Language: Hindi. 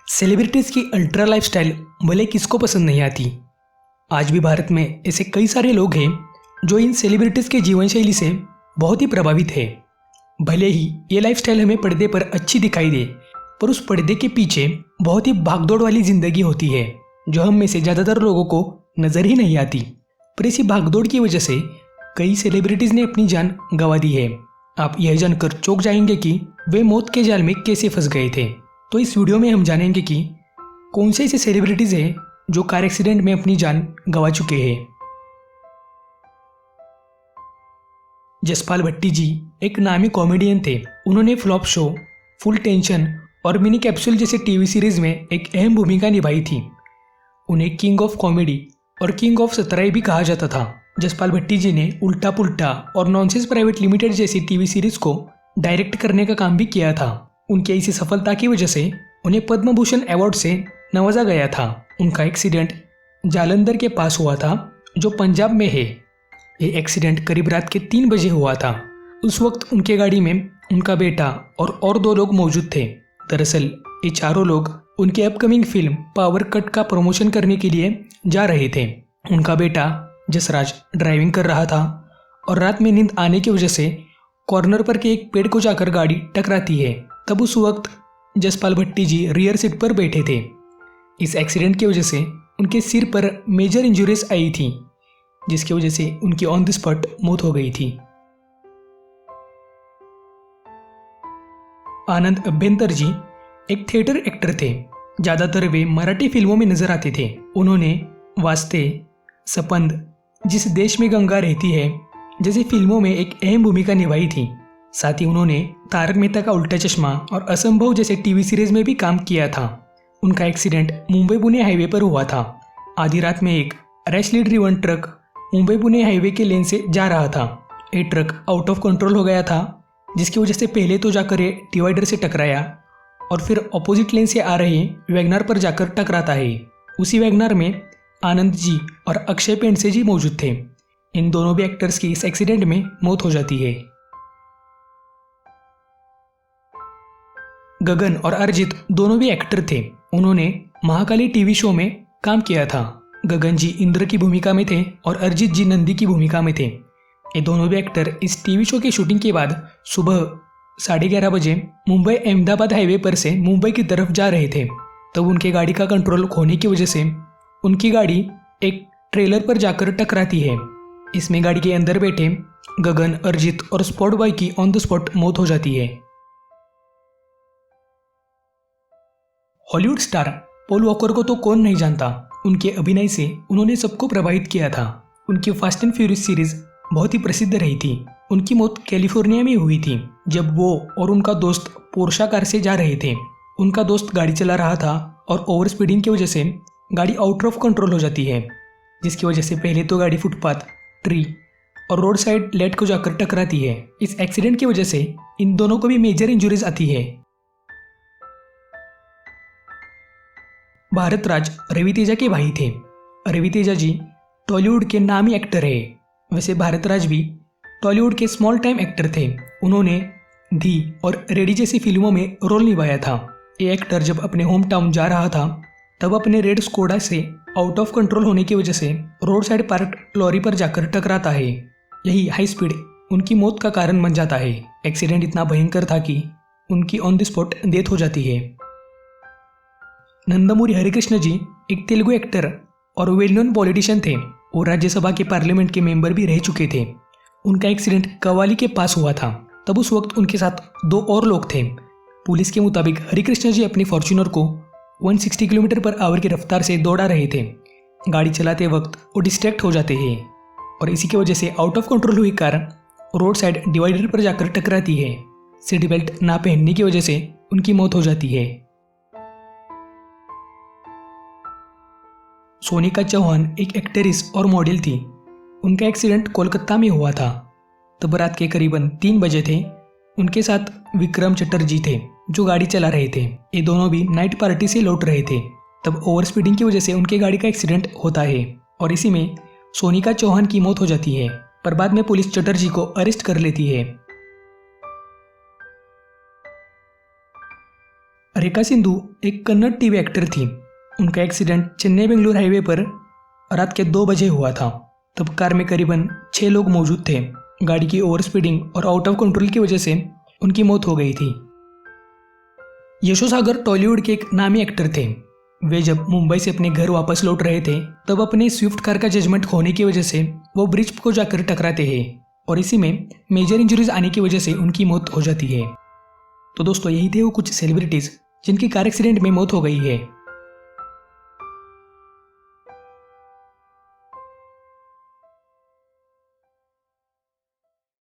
सेलिब्रिटीज़ की अल्ट्रा लाइफस्टाइल भले किसको पसंद नहीं आती। आज भी भारत में ऐसे कई सारे लोग हैं जो इन सेलिब्रिटीज़ के जीवन शैली से बहुत ही प्रभावित है। भले ही ये लाइफस्टाइल हमें पर्दे पर अच्छी दिखाई दे, पर उस पर्दे के पीछे बहुत ही भागदौड़ वाली ज़िंदगी होती है जो हम में से ज़्यादातर लोगों को नज़र ही नहीं आती। पर इसी भागदौड़ की वजह से कई सेलिब्रिटीज़ ने अपनी जान गंवा दी है। आप यह जानकर चौंक जाएंगे कि वे मौत के जाल में कैसे फंस गए थे। तो इस वीडियो में हम जानेंगे कि कौन से ऐसे सेलिब्रिटीज़ हैं जो कार एक्सीडेंट में अपनी जान गंवा चुके हैं। जसपाल भट्टी जी एक नामी कॉमेडियन थे। उन्होंने फ्लॉप शो, फुल टेंशन और मिनी कैप्सूल जैसे टीवी सीरीज में एक अहम भूमिका निभाई थी। उन्हें किंग ऑफ कॉमेडी और किंग ऑफ सतराई भी कहा जाता था। जसपाल भट्टी जी ने उल्टा पुल्टा और नॉनसेंस प्राइवेट लिमिटेड जैसी टीवी सीरीज को डायरेक्ट करने का काम भी किया था। उनकी इसी सफलता की वजह से उन्हें पद्म भूषण अवार्ड से नवाजा गया था। उनका एक्सीडेंट जालंधर के पास हुआ था जो पंजाब में है। ये एक्सीडेंट करीब रात के 3 बजे हुआ था। उस वक्त उनके गाड़ी में उनका बेटा और 2 लोग मौजूद थे। दरअसल ये चारों लोग उनकी अपकमिंग फिल्म पावर कट का प्रमोशन करने के लिए जा रहे थे। उनका बेटा जसराज ड्राइविंग कर रहा था और रात में नींद आने की वजह से कॉर्नर पर के एक पेड़ को जाकर गाड़ी टकराती है। तब उस वक्त जसपाल भट्टी जी रियर सीट पर बैठे थे। इस एक्सीडेंट की वजह से उनके सिर पर मेजर इंजरीज आई थी, जिसकी वजह से उनकी ऑन द स्पॉट मौत हो गई थी। आनंद अभ्यंकर जी एक थिएटर एक्टर थे। ज़्यादातर वे मराठी फिल्मों में नजर आते थे। उन्होंने वास्ते, सपंद, जिस देश में गंगा रहती है जैसी फिल्मों में एक अहम भूमिका निभाई थी। साथ ही उन्होंने तारक मेहता का उल्टा चश्मा और असंभव जैसे टीवी सीरीज में भी काम किया था। उनका एक्सीडेंट मुंबई पुणे हाईवे पर हुआ था। आधी रात में एक rashly driven truck Mumbai Pune highway के लेन से जा रहा था। ये ट्रक आउट ऑफ कंट्रोल हो गया था, जिसकी वजह से पहले तो जाकर ये डिवाइडर से टकराया और फिर अपोजिट लेन से आ रहे वैगनार पर जाकर टकराता है। उसी वैगनार में आनंद जी और अक्षय पेंडसे जी मौजूद थे। इन दोनों भी एक्टर्स की इस एक्सीडेंट में मौत हो जाती है। गगन और अरिजीत दोनों भी एक्टर थे। उन्होंने महाकाली टीवी शो में काम किया था। गगन जी इंद्र की भूमिका में थे और अरिजीत जी नंदी की भूमिका में थे। ये दोनों भी एक्टर इस टीवी शो की शूटिंग के बाद सुबह 11:30 बजे मुंबई अहमदाबाद हाईवे पर से मुंबई की तरफ जा रहे थे। तब उनके गाड़ी का कंट्रोल खोने की वजह से उनकी गाड़ी एक ट्रेलर पर जाकर टकराती है। इसमें गाड़ी के अंदर बैठे गगन, अरिजीत और स्पॉट बॉय की ऑन द स्पॉट मौत हो जाती है। हॉलीवुड स्टार पॉल वॉकर को तो कौन नहीं जानता। उनके अभिनय से उन्होंने सबको प्रभावित किया था। उनकी फास्ट एंड फ्यूरियस सीरीज बहुत ही प्रसिद्ध रही थी। उनकी मौत कैलिफोर्निया में हुई थी जब वो और उनका दोस्त पोर्शा कार से जा रहे थे। उनका दोस्त गाड़ी चला रहा था और ओवर स्पीडिंग की वजह से गाड़ी आउट ऑफ कंट्रोल हो जाती है, जिसकी वजह से पहले तो गाड़ी फुटपाथ, ट्री और रोड साइड लाइट को जाकर टकराती है। इस एक्सीडेंट की वजह से इन दोनों को भी मेजर इंजरीज आती है। भारत राज रवि तेजा के भाई थे। रवि तेजा जी टॉलीवुड के नामी एक्टर है। वैसे भारत राज भी टॉलीवुड के स्मॉल टाइम एक्टर थे। उन्होंने धी और रेडी जैसी फिल्मों में रोल निभाया था। ये एक्टर जब अपने होम टाउन जा रहा था तब अपने रेड स्कोडा से आउट ऑफ कंट्रोल होने की वजह से रोड साइड पार्क्ड लॉरी पर जाकर टकराता है। यही हाई स्पीड उनकी मौत का कारण बन जाता है। एक्सीडेंट इतना भयंकर था कि उनकी ऑन द स्पॉट डेथ हो जाती है। नंदमूरी हरिकृष्ण जी एक तेलुगु एक्टर और वेल नोन पॉलिटिशियन थे और राज्यसभा के पार्लियामेंट के मेंबर भी रह चुके थे। उनका एक्सीडेंट कव्वाली के पास हुआ था। तब उस वक्त उनके साथ 2 और लोग थे। पुलिस के मुताबिक हरिकृष्ण जी अपनी फॉर्च्यूनर को 160 किलोमीटर पर आवर की रफ्तार से दौड़ा रहे थे। गाड़ी चलाते वक्त वो डिस्ट्रैक्ट हो जाते हैं और इसी की वजह से आउट ऑफ कंट्रोल हुई कार रोड साइड डिवाइडर पर जाकर टकराती है। सीट बेल्ट ना पहनने की वजह से उनकी मौत हो जाती है। सोनिका चौहान एक एक्ट्रेस और मॉडल थी। उनका एक्सीडेंट कोलकाता में हुआ था। तब रात के करीबन 3 बजे थे। उनके साथ विक्रम चटर्जी थे जो गाड़ी चला रहे थे। ये दोनों भी नाइट पार्टी से लौट रहे थे। तब ओवर स्पीडिंग की वजह से उनके गाड़ी का एक्सीडेंट होता है और इसी में सोनिका चौहान की मौत हो जाती है। पर बाद में पुलिस चटर्जी को अरेस्ट कर लेती है। रेखा सिंधु एक कन्नड़ टीवी एक्टर थी। उनका एक्सीडेंट चेन्नई बेंगलुरु हाईवे पर रात के 2 बजे हुआ था। तब कार में करीबन 6 लोग मौजूद थे। गाड़ी की ओवर स्पीडिंग और आउट ऑफ कंट्रोल की वजह से उनकी मौत हो गई थी। यशो सागर टॉलीवुड के एक नामी एक्टर थे। वे जब मुंबई से अपने घर वापस लौट रहे थे तब अपने स्विफ्ट कार का जजमेंट खोने की वजह से वो ब्रिज को जाकर टकराते हैं और इसी में मेजर इंजरीज आने की वजह से उनकी मौत हो जाती है। तो दोस्तों, यही थे वो कुछ सेलिब्रिटीज़ जिनकी कार एक्सीडेंट में मौत हो गई है।